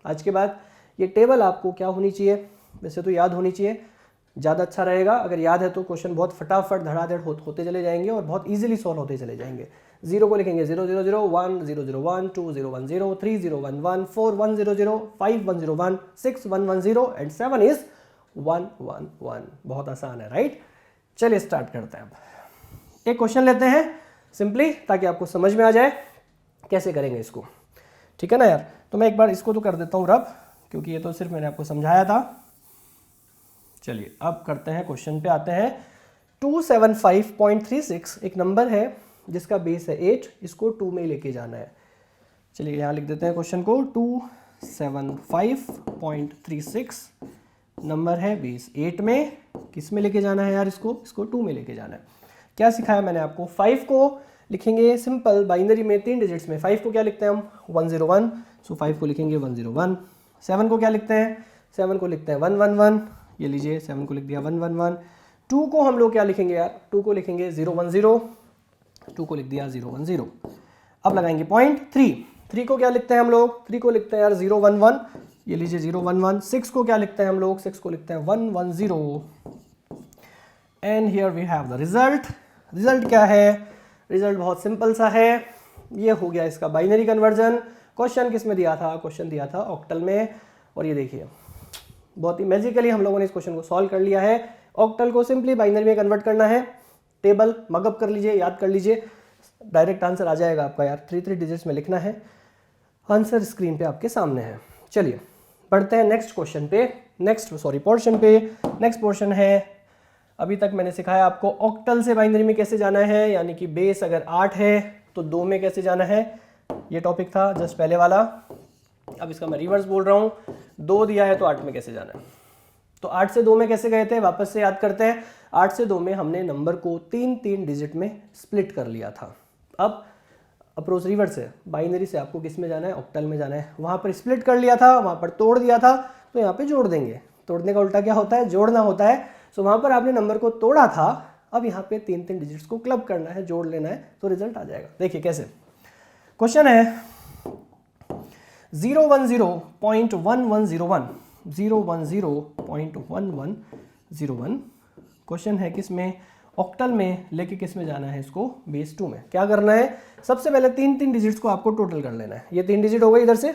आज के बाद ये टेबल आपको क्या होनी चाहिए, वैसे तो याद होनी चाहिए, ज़्यादा अच्छा रहेगा। अगर याद है तो क्वेश्चन बहुत फटाफट धड़ाधड़ होते चले जाएंगे और बहुत इजीली सॉल्व होते चले जाएंगे। 0 को लिखेंगे 0 0 0, 1 0 0 1, 2 0 1 0, 3 0 1 1, 4 1 0 0, 5 1 0 1, 6 1 1 0 एंड 7 इज 1 1 1। बहुत आसान है, राइट। चलिए स्टार्ट करते हैं। अब एक क्वेश्चन लेते हैं सिंपली, ताकि आपको समझ में आ जाए कैसे करेंगे इसको, ठीक है ना यार। तो मैं एक बार इसको तो कर देता हूँ रब, क्योंकि ये तो सिर्फ मैंने आपको समझाया था। चलिए अब करते हैं, क्वेश्चन पे आते हैं। 275.36 एक नंबर है जिसका बेस है 8, इसको 2 में लेके जाना है। चलिए यहाँ लिख देते हैं क्वेश्चन को, 275.36 नंबर है, बेस 8 में, किस में लेके जाना है यार, इसको 2 में लेके जाना है। क्या सिखाया मैंने आपको, 5 को लिखेंगे सिंपल बाइनरी में 3 डिजिट्स में। 5 को क्या लिखते हैं हम 1 0 1, सो 5 को लिखेंगे 1 0 1। 7 को क्या लिखते हैं, 7 को लिखते हैं 1 1 1, ये लीजिए 7 को लिख दिया 1 1 1। 2 को हम लोग क्या लिखेंगे यार, 2 को लिखेंगे 0 1 0, 2 को लिख दिया 0 1 0। अब लगाएंगे पॉइंट। 3 को क्या लिखते हैं हम लोग, 3 को लिखते हैं यार 0 1 1, ये लीजिए 0 1 1। 6 को क्या लिखते हैं हम लोग, 6 को लिखते हैं 1 1 0 and here we have the result. Result क्या है, रिजल्ट बहुत सिंपल सा है, ये हो गया इसका बाइनरी कन्वर्जन। क्वेश्चन किस में दिया था, क्वेश्चन दिया था ऑक्टल में, और ये देखिए बहुत ही मैजिकली हम लोगों ने इस क्वेश्चन को सॉल्व कर लिया है। ऑक्टल को सिंपली बाइनरी में कन्वर्ट करना है, टेबल मगअप कर लीजिए, याद कर लीजिए, डायरेक्ट आंसर आ जाएगा आपका यार। 3 डिजिट्स में लिखना है, आंसर स्क्रीन पे आपके सामने है। चलिए बढ़ते हैं नेक्स्ट क्वेश्चन पे, पोर्शन पे। नेक्स्ट पोर्शन है, अभी तक मैंने सिखाया आपको ऑक्टल से बाइनरी में कैसे जाना है, यानी कि बेस अगर 8 है तो 2 में कैसे जाना है, ये टॉपिक था जस्ट पहले वाला। अब इसका मैं रिवर्स बोल रहा हूँ, 2 दिया है तो 8 में कैसे जाना है। तो 8 से 2 में कैसे गए थे, वापस से याद करते हैं। 8 से 2 में हमने नंबर को 3 डिजिट में स्प्लिट कर लिया था। अब अप्रोच रिवर्स है, बाइनरी से आपको किस में जाना है, ऑक्टल में जाना है। वहाँ पर स्प्लिट कर लिया था, वहाँ पर तोड़ दिया था, तो यहाँ पे जोड़ देंगे। तोड़ने का उल्टा क्या होता है, जोड़ना होता है। सो वहाँ पर आपने नंबर को तोड़ा था, अब यहाँ पे 3 डिजिट्स को क्लब करना है, जोड़ लेना है, तो रिजल्ट आ जाएगा। देखिए कैसे, क्वेश्चन है 010.1101 010.1101। क्वेश्चन है किस में, ऑक्टल में, लेके किस में जाना है इसको, बेस 2 में। क्या करना है, सबसे पहले 3 डिजिट्स को आपको टोटल कर लेना है। ये 3 डिजिट हो गए, इधर से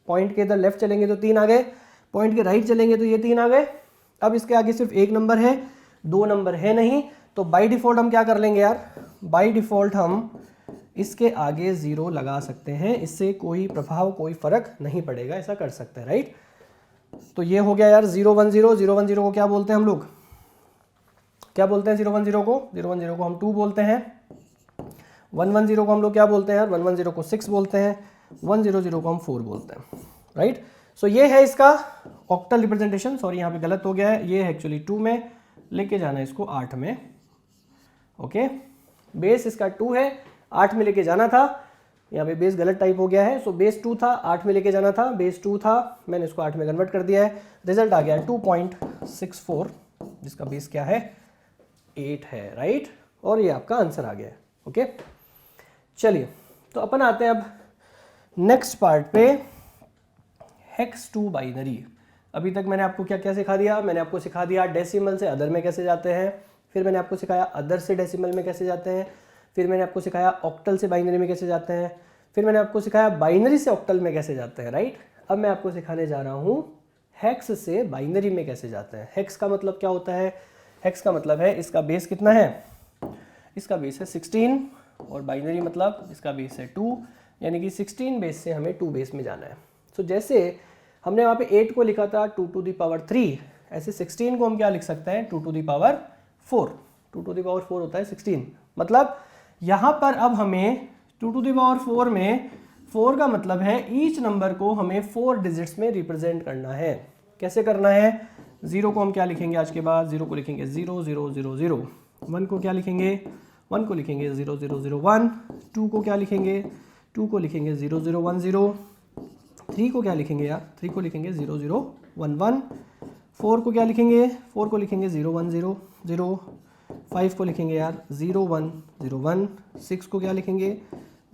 पॉइंट के इधर लेफ्ट चलेंगे तो 3 आ गए, पॉइंट के राइट चलेंगे तो ये 3 आ गए। अब इसके आगे सिर्फ 1 नंबर है, 2 नंबर है नहीं, तो बाय डिफॉल्ट हम क्या कर लेंगे यार, बाय डिफॉल्ट हम इसके आगे 0 लगा सकते हैं। इससे कोई प्रभाव, कोई फर्क नहीं पड़ेगा, ऐसा कर सकते हैं, राइट। तो ये हो गया यार 010 को क्या बोलते हैं हम लोग, क्या बोलते हैं 010 को, 010 को हम 2 बोलते हैं। 110 को हम लोग क्या बोलते हैं यार, 110 को 6 बोलते हैं। 100 को हम 4 बोलते हैं, राइट। सो ये है इसका ऑक्टल रिप्रेजेंटेशन। सॉरी यहाँ पे गलत हो गया है, ये है एक्चुअली 2 में, लेके जाना है इसको 8 में। ओके, बेस इसका 2 है, 8 में लेके जाना था। यहाँ पे बेस गलत टाइप हो गया है। सो बेस 2 था, 8 में लेके जाना था, बेस 2 था, मैंने इसको 8 में कन्वर्ट कर दिया है। रिजल्ट आ गया 2.64, जिसका बेस क्या है, 8 है, राइट। और ये आपका आंसर आ गया है। ओके, चलिए तो अपन आते हैं अब नेक्स्ट पार्ट पे, हेक्स टू बाइनरी। अभी तक मैंने आपको क्या क्या सिखा दिया, मैंने आपको सिखा दिया डेसिमल से अदर में कैसे जाते हैं, फिर मैंने आपको सिखाया अदर से डेसिमल में कैसे जाते हैं, फिर मैंने आपको सिखाया ऑक्टल से बाइनरी में कैसे जाते हैं, फिर मैंने आपको सिखाया बाइनरी से ऑक्टल में कैसे जाते हैं, राइट। अब मैं आपको सिखाने जा रहा हूँ हेक्स से बाइनरी में कैसे जाते हैं। हेक्स का मतलब क्या होता है, हेक्स का मतलब है इसका बेस कितना है, इसका बेस है 16, और बाइनरी मतलब इसका बेस है 2, यानी कि 16 बेस से हमें 2 बेस में जाना है। तो जैसे हमने वहाँ पे 8 को लिखा था 2 to the power 3, ऐसे 16 को हम क्या लिख सकते हैं, 2 to the power 4। 2 to the power 4 होता है 16। मतलब यहाँ पर अब हमें 2 to the power 4 में 4 का मतलब है ईच नंबर को हमें 4 डिजिट्स में रिप्रेजेंट करना है। कैसे करना है, 0 को हम क्या लिखेंगे, आज के बाद 0 को लिखेंगे 0 0 0 0, 1 को क्या लिखेंगे, 1 को लिखेंगे 0 0 0 1, 2 को क्या लिखेंगे, 2 को लिखेंगे 0 0 1 0, 3 को क्या लिखेंगे यार, 3 को लिखेंगे 0 0 1 1, 4 को क्या लिखेंगे, 4 को लिखेंगे 0 1 0 0, 5 को लिखेंगे यार 0 1 0 1, 6 को क्या लिखेंगे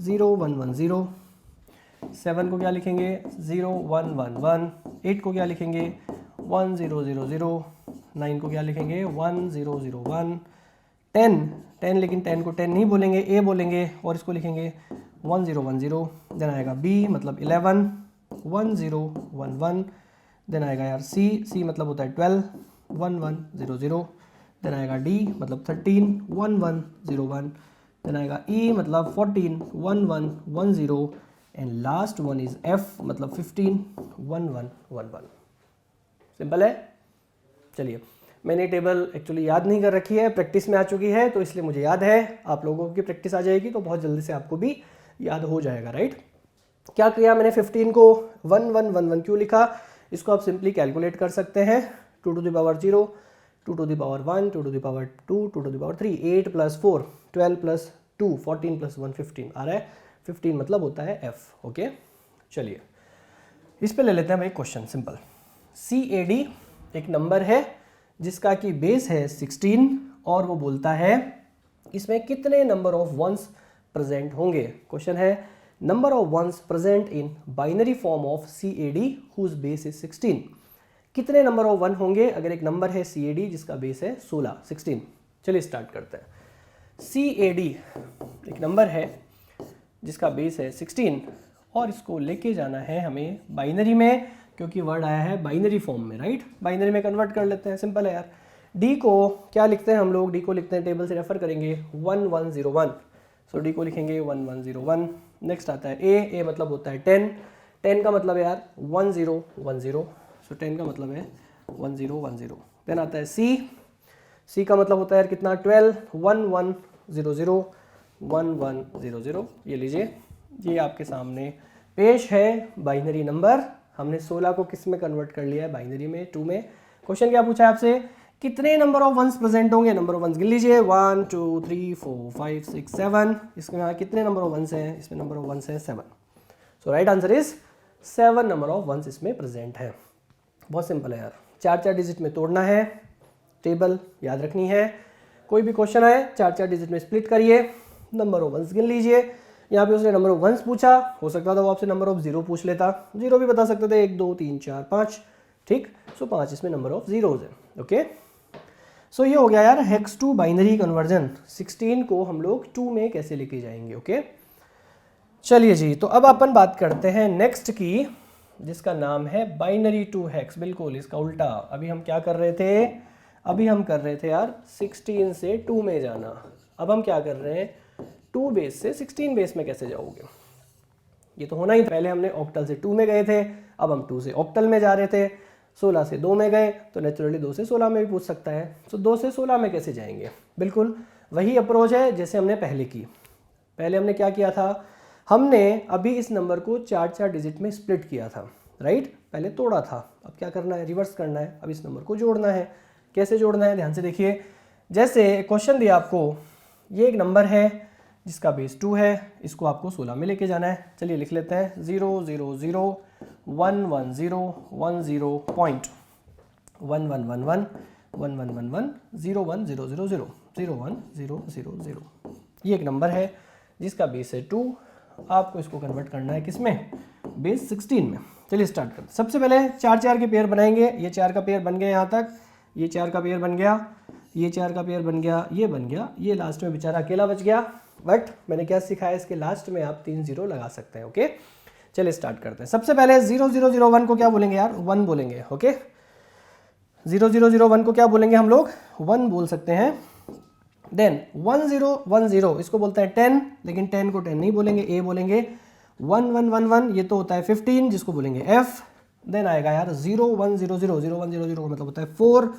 0 1 1 0, 7 को क्या लिखेंगे 0 1 1 1, 8 को क्या लिखेंगे 1 0 0 0, 9 को क्या लिखेंगे 1 0 0 1, 10 लेकिन 10 को 10 नहीं बोलेंगे, ए बोलेंगे, और इसको लिखेंगे 1 0 1 0। देन आएगा बी मतलब 11, 1 0 1 1। देन आएगा यार सी मतलब होता है 12, 1 1 0 0। देन आएगा डी मतलब 13, 1 1 0 1। देन आएगा ई मतलब 14, 1 1 1 0। And last one is F मतलब 15, 1 1 1 1। सिंपल है। चलिए, मैंने टेबल एक्चुअली याद नहीं कर रखी है, प्रैक्टिस में आ चुकी है, तो इसलिए मुझे याद है। आप लोगों की प्रैक्टिस आ जाएगी तो बहुत जल्दी से आपको भी याद हो जाएगा, राइट। क्या किया मैंने, 15 को 1 1 1 1 क्यों लिखा, इसको आप सिंपली कैलकुलेट कर सकते हैं। 2 to the power 0, 2 to the power 1, 2 to the power 2, 2 to the power 3, 8 plus 4 12 plus 2 14 plus 1 15 आ रहा है। 15 मतलब होता है f। ओके, चलिए इस पे ले लेते हैं भाई क्वेश्चन। सिंपल, CAD एक नंबर है जिसका कि बेस है 16, और वो बोलता है इसमें कितने नंबर ऑफ वंस प्रेजेंट होंगे। क्वेश्चन है number of ones present in binary form of CAD whose base is 16। कितने नंबर ऑफ 1 होंगे अगर एक नंबर है CAD जिसका बेस है 16। चलिए स्टार्ट करते हैं। CAD एक नंबर है जिसका बेस है 16, और इसको लेके जाना है हमें बाइनरी में, क्योंकि वर्ड आया है बाइनरी फॉर्म में, राइट। बाइनरी में कन्वर्ट कर लेते हैं, सिंपल है यार। डी को क्या लिखते हैं हम लोग, डी को लिखते हैं, टेबल से रेफर करेंगे 1 1 0 1। सो डी को लिखेंगे 1 1 0 1। नेक्स्ट आता है ए मतलब होता है 10, 10 का मतलब है यार 1 0 1 0। सो 10 का मतलब है 1 0 1 0। देन आता है सी का मतलब होता है यार कितना, 12, 1 1 0 0 1 1 0 0। ये लीजिए, ये आपके सामने पेश है बाइनरी नंबर। हमने 16 को किस में कन्वर्ट कर लिया है, बाइनरी में, 2 में। क्वेश्चन क्या पूछा है आपसे, कितने नंबर ऑफ वंस प्रेजेंट होंगे। नंबर ऑफ वंस गिन लीजिए, 1 2 3 4 5 6 7। इसमें यहाँ कितने नंबर ऑफ वंस हैं, इसमें नंबर ऑफ वंस है 7। So right answer is 7 number of ones इसमें प्रेजेंट है। बहुत सिंपल है यार, 4 डिजिट में तोड़ना है, टेबल याद रखनी है। कोई भी क्वेश्चन आए 4 डिजिट में स्प्लिट करिए, नंबर ऑफ वंस गिन लीजिए। यहाँ पे उसने नंबर ऑफ वंस पूछा, हो सकता था वो आपसे नंबर ऑफ 0 पूछ लेता, 0 भी बता सकते थे, 1 2 3 4 5, ठीक। सो 5 इसमें नंबर ऑफ जीरोज है। ओके, सो ये हो गया यार हेक्स टू बाइनरी कन्वर्जन। 16 को हम लोग 2 में कैसे लेके जाएंगे। ओके, चलिए जी, तो अब अपन बात करते हैं नेक्स्ट की, जिसका नाम है बाइनरी टू हेक्स। बिल्कुल इसका उल्टा। अभी हम क्या कर रहे थे, अभी हम कर रहे थे यार 16 से 2 में जाना। अब हम क्या कर रहे हैं, 2 बेस से 16 बेस में कैसे जाओगे, ये तो होना ही था। पहले हमने ऑक्टल से 2 में गए थे, अब हम 2 से ऑक्टल में जा रहे थे। 16 से 2 में गए तो नेचुरली 2 से 16 में भी पूछ सकता है। तो 2 से 16 में कैसे जाएंगे, बिल्कुल वही अप्रोच है जैसे हमने पहले की। पहले हमने क्या किया था, हमने अभी इस नंबर को 4-4 डिजिट में स्प्लिट किया था, राइट। पहले तोड़ा था, अब क्या करना है, रिवर्स करना है। अब इस नंबर को जोड़ना है। कैसे जोड़ना है, ध्यान से देखिए। जैसे क्वेश्चन दिया आपको, ये एक नंबर है जिसका बेस 2 है, इसको आपको 16 में लेके जाना है। चलिए लिख लेते हैं 0 0 0 1 1 0 1 0 पॉइंट 1 1 1 1 1 1 1 1 0 1 0 0 0 0 1 0 0 0। ये एक नंबर है जिसका बेस है 2। आपको इसको कन्वर्ट करना है किसमें, बेस 16 में। चलिए स्टार्ट करते हैं। सबसे पहले 4-4 के पेयर बनाएंगे। ये 4 का पेयर बन गया यहाँ तक, ये 4 का पेयर बन गया, ये 4 का पेयर बन गया, ये बन गया, ये लास्ट में बेचारा अकेला बच गया। बट मैंने क्या सिखाया, इसके लास्ट में आप 3 0 लगा सकते हैं। ओके, चलिए स्टार्ट करते हैं। सबसे पहले 0 0 0 1 को क्या बोलेंगे यार, 1 बोलेंगे। ओके, 0 0 0 1 को क्या बोलेंगे हम लोग, 1 बोल सकते हैं। देन 1 0 1 0 इसको बोलते हैं 10, लेकिन 10 को 10 नहीं बोलेंगे, ए बोलेंगे। 1 1 1 1 ये तो होता है 15, जिसको बोलेंगे एफ। देन आएगा यार 0 1 0 0 0 1 0 0 मतलब होता है 4,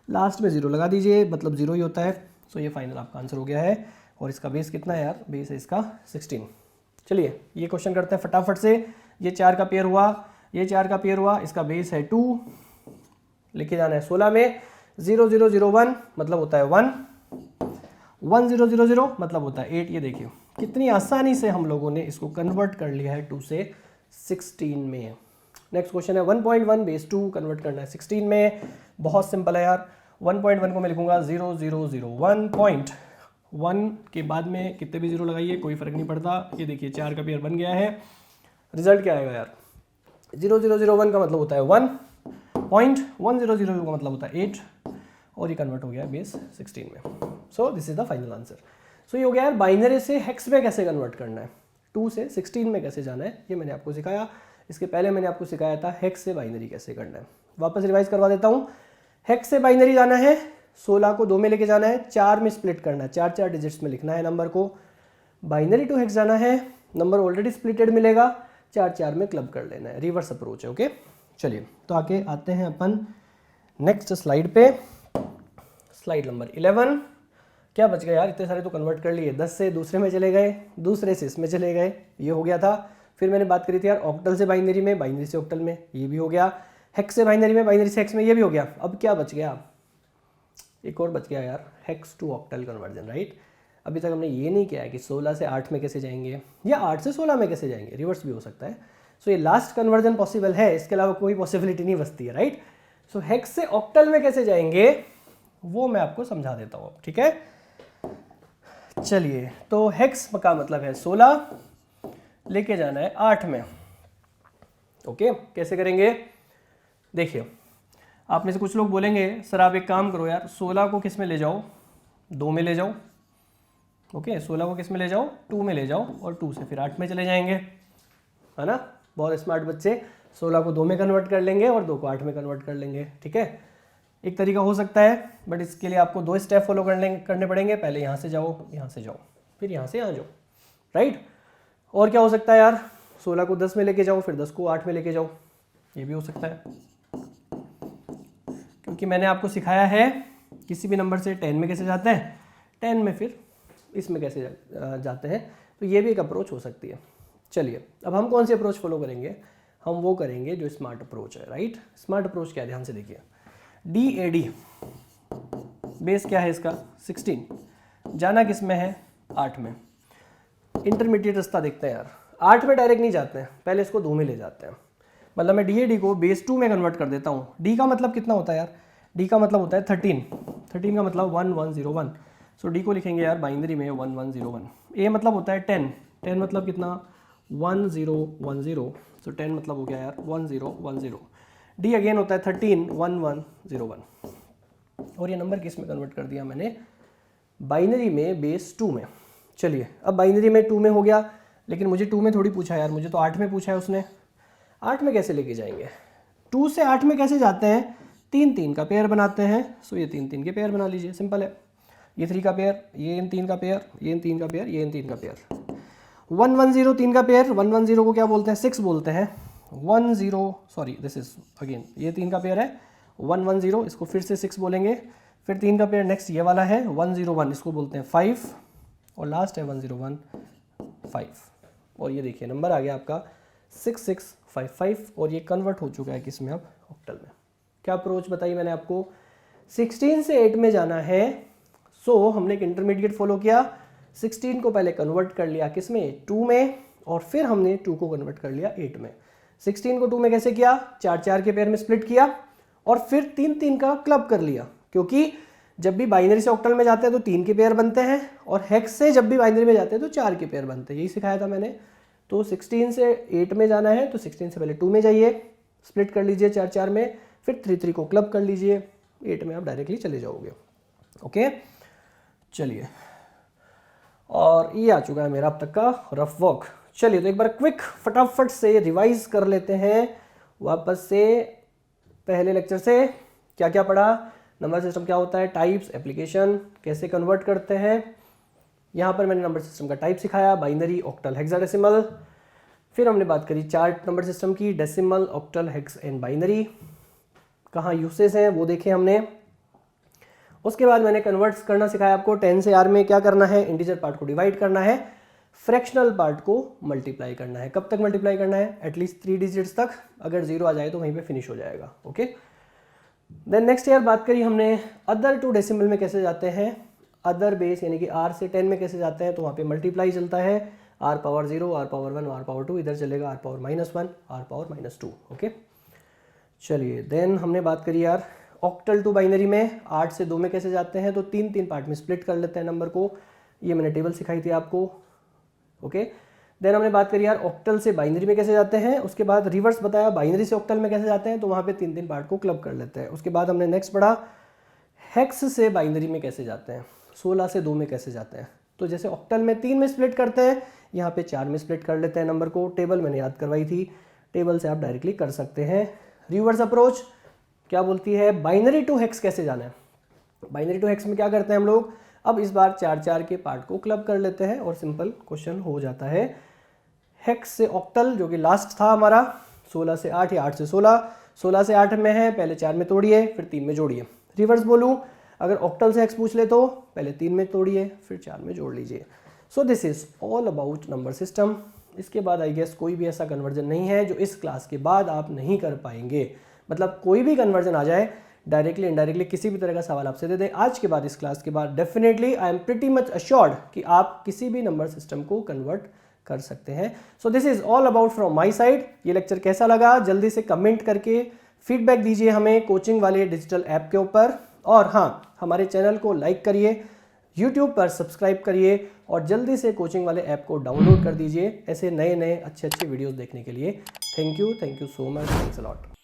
लास्ट में 0 लगा दीजिए, मतलब 0 ही होता है। सो ये फाइनल आपका आंसर हो गया है। और इसका बेस कितना है यार, बेस है इसका 16। चलिए ये क्वेश्चन करते हैं फटाफट से। ये 4 का पेयर हुआ, ये 4 का पेयर हुआ, इसका बेस है 2, लेके जाना है 16 में। 0 0 0 1 मतलब होता है 1, 1 0 0 0 मतलब होता है 8। ये देखिए कितनी आसानी से हम लोगों ने इसको कन्वर्ट कर लिया है 2 से 16 में। नेक्स्ट क्वेश्चन है 1.1 बेस 2 कन्वर्ट करना है 16 में। बहुत सिंपल है यार। 1.1 को मैं लिखूंगा 0 0 0 1.1 के बाद में कितने भी 0 लगाइए, कोई फर्क नहीं पड़ता। ये देखिए 4 का पेयर बन गया है। रिजल्ट क्या आएगा यार, 0 0 0 1 का मतलब होता है 1, पॉइंट 1 0 0 का मतलब होता है 8, और ये कन्वर्ट हो गया है बेस 16 में। So this is the final answer. So ये हो गया यार बाइनरी से हेक्स में कैसे कन्वर्ट करना है, 2 से 16 में कैसे जाना है, ये मैंने आपको सिखाया। इसके पहले मैंने आपको सिखाया था हेक्स से बाइनरी कैसे करना है। वापस रिवाइज करवा देता हूँ। हेक्स से बाइनरी जाना है, 16 को 2 में लेके जाना है, 4 में स्प्लिट करना है, 4-4 डिजिट्स में लिखना है नंबर को। बाइनरी टू हेक्स जाना है, नंबर ऑलरेडी स्प्लिटेड मिलेगा, 4-4 में क्लब कर लेना है। रिवर्स अप्रोच है। ओके, चलिए तो आके आते हैं अपन नेक्स्ट स्लाइड पे। Slide number 11। क्या बच गया यार, इतने सारे तो कन्वर्ट कर लिए। 10 से दूसरे में चले गए, दूसरे से इसमें चले गए, ये हो गया था। फिर मैंने बात करी थी यार ऑक्टल से बाइनरी में, बाइनरी से ऑक्टल में, ये भी हो गया। हेक्स से बाइनरी में, बाइनरी से हेक्स में, ये भी हो गया। अब क्या बच गया, एक और बच गया यार, hex to octal conversion, right. अभी तक हमने ये नहीं किया है कि 16 से 8 में कैसे जाएंगे या 8 से 16 में कैसे जाएंगे, रिवर्स भी हो सकता है। सो ये लास्ट कन्वर्जन पॉसिबल है, इसके अलावा कोई पॉसिबिलिटी नहीं बचती है, राइट। सो हेक्स से ऑक्टल में कैसे जाएंगे वो मैं आपको समझा देता हूँ, ठीक है। चलिए, तो हेक्स का मतलब है 16, लेके जाना है 8 में। ओके, कैसे करेंगे, देखिए आप में से कुछ लोग बोलेंगे सर आप एक काम करो यार, 16 को किस में ले जाओ, 2 में ले जाओ। ओके, 16 को किस में ले जाओ, 2 में ले जाओ, और 2 से फिर 8 में चले जाएंगे, है ना। बहुत स्मार्ट बच्चे 16 को 2 में कन्वर्ट कर लेंगे और 2 को 8 में कन्वर्ट कर लेंगे, ठीक है। एक तरीका हो सकता है, बट इसके लिए आपको 2 स्टेप फॉलो करने पड़ेंगे। पहले यहाँ से जाओ, यहाँ से जाओ, फिर यहाँ से यहाँ जाओ, राइट। और क्या हो सकता है यार, 16 को 10 में लेके जाओ, फिर 10 को 8 में लेके जाओ, ये भी हो सकता है। क्योंकि मैंने आपको सिखाया है किसी भी नंबर से 10 में कैसे जाते हैं, 10 में फिर इसमें कैसे जाते हैं, तो ये भी एक अप्रोच हो सकती है। चलिए, अब हम कौन सी अप्रोच फॉलो करेंगे, हम वो करेंगे जो स्मार्ट अप्रोच है, राइट। स्मार्ट अप्रोच क्या है, ध्यान से देखिए। DAD बेस क्या है इसका 16, जाना किस में है 8 में। इंटरमीडिएट रास्ता देखते हैं यार, 8 में डायरेक्ट नहीं जाते हैं, पहले इसको 2 में ले जाते हैं। मतलब मैं DAD को बेस 2 में कन्वर्ट कर देता हूँ। D का मतलब कितना होता है यार, D का मतलब होता है 13, 13 का मतलब 1 1 0 1। सो D को लिखेंगे यार बाइनरी में 1 1 0 1। A मतलब होता है 10, 10 मतलब कितना 1 0 1 0। सो 10 मतलब हो गया यार 1 0 1 0। डी अगेन होता है 13 1101 और ये नंबर किस में कन्वर्ट कर दिया मैंने, बाइनरी में बेस 2 में। चलिए अब बाइनरी में 2 में हो गया, लेकिन मुझे 2 में थोड़ी पूछा यार, मुझे तो 8 में पूछा है उसने। 8 में कैसे लेके जाएंगे, 2 से 8 में कैसे जाते हैं, 3 3 का पेयर बनाते हैं। सो ये 3 3 के पेयर बना लीजिए, सिंपल है। ये 3 का पेयर, ये इन 3 का पेयर, ये इन 3 का पेयर, ये इन 3 का पेयर। 110 3 का पेयर, 110 को क्या बोलते हैं, 6 बोलते हैं। 10 सॉरी दिस इज अगेन ये 3 का पेयर है 110, इसको फिर से 6 बोलेंगे। फिर 3 का पेयर नेक्स्ट ये वाला है 101, इसको बोलते हैं 5 और लास्ट है 101 5 और ये देखिए नंबर आ गया आपका 6655 और ये कन्वर्ट हो चुका है किस में, अब ऑक्टल में। क्या अप्रोच बताई मैंने आपको, 16 से 8 में जाना है। सो हमने एक इंटरमीडिएट फॉलो किया, 16 को पहले कन्वर्ट कर लिया किस में, 2 में, और फिर हमने 2 को कन्वर्ट कर लिया 8 में। 16 को 2 में कैसे किया, 4 4 के पेयर में स्प्लिट किया और फिर 3 3 का क्लब कर लिया, क्योंकि जब भी बाइनरी से ऑक्टल में जाते हैं तो 3 के पेयर बनते हैं और हेक्स से जब भी बाइनरी में जाते हैं तो 4 के पेयर बनते हैं, यही सिखाया था मैंने। तो 16 से 8 में जाना है तो 16 से पहले 2 में जाइए, स्प्लिट कर लीजिए 4 4 में, फिर 3 3 को क्लब कर लीजिए, 8 में आप डायरेक्टली चले जाओगे। ओके चलिए, और ये आ चुका है मेरा अब तक का रफ वर्क। चलिए तो एक बार क्विक फटाफट से रिवाइज कर लेते हैं वापस से पहले लेक्चर से। क्या क्या पढ़ा, नंबर सिस्टम क्या होता है, टाइप्स, एप्लीकेशन, कैसे कन्वर्ट करते हैं। यहाँ पर मैंने नंबर सिस्टम का टाइप सिखाया, बाइनरी, ऑक्टल, हेक्साडेसिमल। फिर हमने बात करी 4 नंबर सिस्टम की, decimal, octal, hex and binary. कहाँ यूसेस हैं वो देखे हमने। उसके बाद मैंने कन्वर्ट्स करना सिखाया आपको, 10 से आर में क्या करना है, इंटीजर पार्ट को डिवाइड करना है, फ्रैक्शनल पार्ट को मल्टीप्लाई करना है। कब तक मल्टीप्लाई करना है, एटलीस्ट 3 डिजिट्स तक, अगर 0 आ जाए तो वहीं पे फिनिश हो जाएगा। ओके देन नेक्स्ट ईयर बात करी हमने अदर टू डेसिमल में कैसे जाते हैं, अदर बेस यानी कि r से 10 में कैसे जाते हैं, तो वहाँ पे मल्टीप्लाई चलता है, r power 0, r power 1, r power 2, इधर चलेगा r power -1, r power -2। Okay चलिए देन हमने बात करी यार ऑक्टल टू बाइनरी में 8 से 2 में कैसे जाते हैं, तो 3 3 पार्ट में स्प्लिट कर लेते हैं नंबर को, ये मैंने टेबल सिखाई थी आपको। ओके देन हमने बात करी यार ऑक्टल से बाइनरी में कैसे जाते हैं, उसके बाद रिवर्स बताया बाइनरी से ऑक्टल में कैसे जाते हैं, तो वहाँ पे 3 3 पार्ट को क्लब कर लेते हैं। उसके बाद हमने नेक्स्ट पढ़ा हेक्स से बाइनरी में कैसे जाते हैं, 16 से 2 में कैसे जाते हैं। तो जैसे ऑक्टल में 3 में स्प्लिट करते हैं, यहाँ पे 4 में स्प्लिट कर लेते हैं नंबर को। टेबल मैंने याद करवाई थी, टेबल से आप डायरेक्टली कर सकते हैं। रिवर्स अप्रोच क्या बोलती है, बाइनरी टू हेक्स कैसे जाना है। बाइनरी टू हेक्स में क्या करते हैं हम लोग, अब इस बार 4 4 के पार्ट को क्लब कर लेते हैं और सिंपल क्वेश्चन हो जाता है। हेक्स से ऑक्टल जो कि लास्ट था हमारा, 16 से 8 या 8 से 16, 16 से 8 में है, पहले 4 में तोड़िए फिर 3 में जोड़िए। रिवर्स बोलूँ, अगर ऑक्टल से हेक्स पूछ ले तो पहले 3 में तोड़िए फिर 4 में जोड़ लीजिए। सो this is all about number system. इसके बाद आई गेस कोई भी ऐसा कन्वर्जन नहीं है जो इस क्लास के बाद आप नहीं कर पाएंगे। मतलब कोई भी कन्वर्जन आ जाए, डायरेक्टली इनडायरेक्टली किसी भी तरह का सवाल आपसे दे दें, आज के बाद इस क्लास के बाद definitely I am pretty much assured कि आप किसी भी नंबर सिस्टम को कन्वर्ट कर सकते हैं। सो this is all about from my side. ये लेक्चर कैसा लगा जल्दी से कमेंट करके फीडबैक दीजिए हमें कोचिंग वाले डिजिटल ऐप के ऊपर, और हाँ हमारे चैनल को लाइक करिए, यूट्यूब पर सब्सक्राइब करिए और जल्दी से कोचिंग वाले ऐप को डाउनलोड कर दीजिए ऐसे नए नए अच्छे वीडियोस देखने के लिए। Thank you so much, thanks a lot.